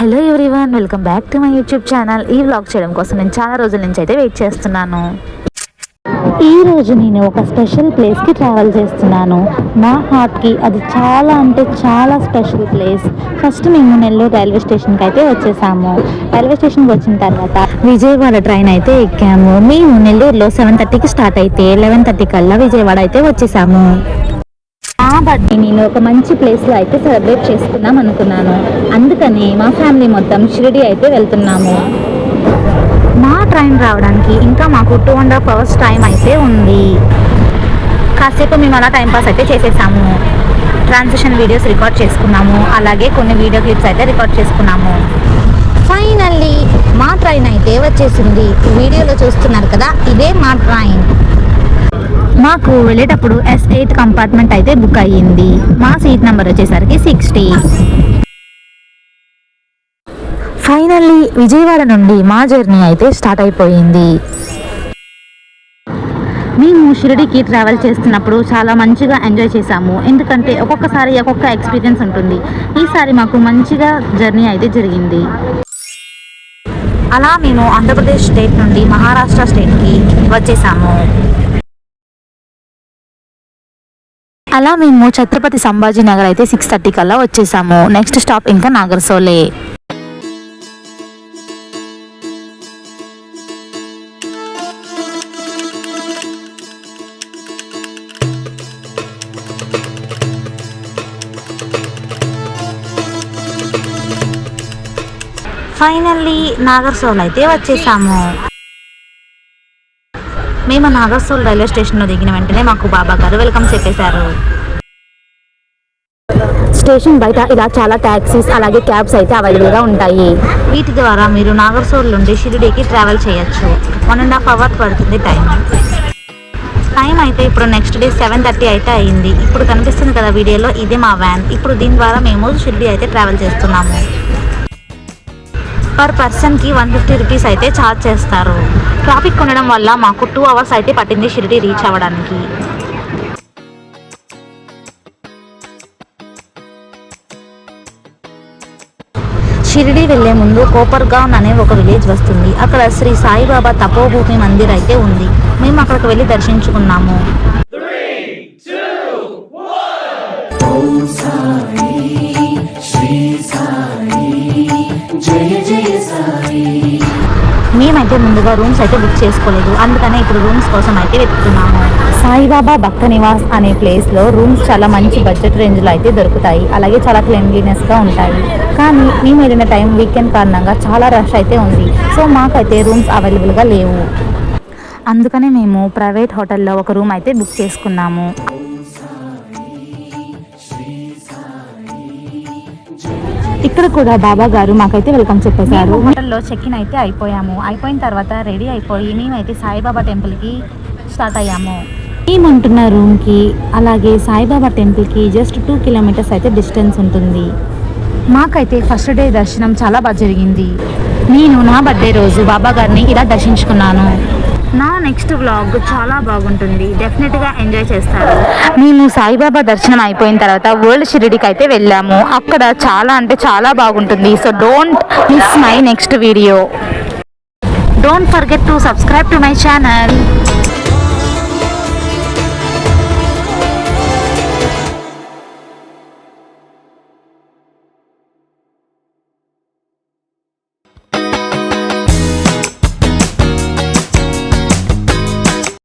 Hello everyone, welcome back to my YouTube channel. ఈ vlog చేయడం కోసం నేను చాలా రోజుల నుంచి అయితే వెయిట్ చేస్తున్నాను. ఈ రోజు నేను ఒక స్పెషల్ ప్లేస్కి ట్రావెల్ చేస్తున్నాను. నా హార్ట్కి అది చాలా అంటే చాలా స్పెషల్ ప్లేస్. ఫస్ట్ మేము నెల్లూరు రైల్వే స్టేషన్కి అయితే వచ్చేసాము. రైల్వే స్టేషన్కి వచ్చిన తర్వాత విజయవాడ ట్రైన్ అయితే ఎక్కాము. మేము నెల్లూరులో 7:30కి స్టార్ట్ అయితే 11:30 కల్లా విజయవాడ అయితే వచ్చేసాము. మా బర్త్డే నేను ఒక మంచి ప్లేస్లో అయితే సెలబ్రేట్ చేసుకుందాం అనుకున్నాను. అందుకని మా ఫ్యామిలీ మొత్తం షిరిడి అయితే వెళ్తున్నాము. మా ట్రైన్ రావడానికి ఇంకా మాకు 2.5 hours టైం అయితే ఉంది. కాసేపు మేము అలా టైంపాస్ అయితే చేసేసాము. ట్రాన్సిషన్ వీడియోస్ రికార్డ్ చేసుకున్నాము, అలాగే కొన్ని వీడియో క్లిప్స్ అయితే రికార్డ్ చేసుకున్నాము. ఫైనల్లీ మా ట్రైన్ అయితే వచ్చేసింది. వీడియోలో చూస్తున్నారు కదా, ఇదే మా ట్రైన్. మాకు వెళ్ళేటప్పుడు S8 కంపార్ట్మెంట్ అయితే బుక్ అయ్యింది. మా సీట్ నెంబర్ వచ్చేసరికి 60. ఫైనల్లీ విజయవాడ నుండి మా జర్నీ అయితే స్టార్ట్ అయిపోయింది. మేము షిరిడికి ట్రావెల్ చేస్తున్నప్పుడు చాలా మంచిగా ఎంజాయ్ చేసాము. ఎందుకంటే ఒక్కొక్కసారి ఒక్కొక్క ఎక్స్పీరియన్స్ ఉంటుంది. ఈసారి మాకు మంచిగా జర్నీ అయితే జరిగింది. అలా మేము ఆంధ్రప్రదేశ్ స్టేట్ నుండి మహారాష్ట్ర స్టేట్కి వచ్చేసాము. అలా మేము ఛత్రపతి సంభాజీ నగర్ అయితే 6:30 కల్లా వచ్చేసాము. నెక్స్ట్ స్టాప్ ఇంకా నాగర్సోలే. ఫైనల్లీ నాగర్సోల్ అయితే వచ్చేసాము. మేము నాగర్సోల్ రైల్వే స్టేషన్లో దిగిన వెంటనే మాకు బాబా గారు వెల్కమ్ చెప్పేశారు. స్టేషన్ బయట ఇలా చాలా ట్యాక్సీస్ అలాగే క్యాబ్స్ అయితే అవైలబుల్గా ఉంటాయి. వీటి ద్వారా మీరు నాగర్సోల్ నుండి షిరిడీకి ట్రావెల్ చేయొచ్చు. 1.5 hour పడుతుంది టైం అయితే ఇప్పుడు నెక్స్ట్ డే 7:30 అయితే అయ్యింది. ఇప్పుడు కనిపిస్తుంది కదా వీడియోలో, ఇదే మా వ్యాన్. ఇప్పుడు దీని ద్వారా మేము షిరిడీ అయితే ట్రావెల్ చేస్తున్నాము. పర్ పర్సన్కి 150 రూపీస్ అయితే ఛార్జ్ చేస్తారు. ట్రాఫిక్ ఉండడం వల్ల మాకు 2 hours అయితే పట్టింది షిరిడీ రీచ్ అవ్వడానికి. షిరిడీ వెళ్లే ముందు కోపర్గాన్ అనే ఒక విలేజ్ వస్తుంది. అక్కడ శ్రీ సాయిబాబా తపోభూమి మందిర్ అయితే ఉంది. మేము అక్కడికి వెళ్ళి దర్శించుకున్నాము. మేమైతే ముందుగా రూమ్స్ అయితే బుక్ చేసుకోలేదు, అందుకనే ఇప్పుడు రూమ్స్ కోసం అయితే వెతుకుతున్నాము. సాయిబాబా భక్త నివాస్ అనే ప్లేస్లో రూమ్స్ చాలా మంచి బడ్జెట్ రేంజ్లో అయితే దొరుకుతాయి. అలాగే చాలా క్లీన్లీనెస్గా ఉంటాయి. కానీ మేము వెళ్ళిన టైం వీకెండ్ కారణంగా చాలా రష్ అయితే ఉంది. సో మాకైతే రూమ్స్ అవైలబుల్గా లేవు. అందుకనే మేము ప్రైవేట్ హోటల్లో ఒక రూమ్ అయితే బుక్ చేసుకున్నాము. ఇక్కడ కూడా బాబా గారు మాకైతే వెల్కమ్ చెప్పేశారు. హోటల్లో చెక్ ఇన్ అయితే అయిపోయిన తర్వాత రెడీ అయిపోయి మేమైతే సాయిబాబా టెంపుల్కి స్టార్ట్ అయ్యాము. మేముంటున్న రూమ్కి అలాగే సాయిబాబా టెంపుల్కి జస్ట్ 2 kilometers అయితే డిస్టెన్స్ ఉంటుంది. మాకైతే ఫస్ట్ డే దర్శనం చాలా బాగా జరిగింది. నేను నా బర్త్డే రోజు బాబా గారిని ఇలా దర్శించుకున్నాను. నా నెక్స్ట్ వ్లాగ్ చాలా బాగుంటుంది, డెఫినెట్గా ఎంజాయ్ చేస్తారు. మేము సాయిబాబా దర్శనం అయిపోయిన తర్వాత వరల్డ్ షిరిడీకి అయితే వెళ్ళాము. అక్కడ చాలా అంటే చాలా బాగుంటుంది. So don't miss my next video. Don't forget to subscribe to my channel.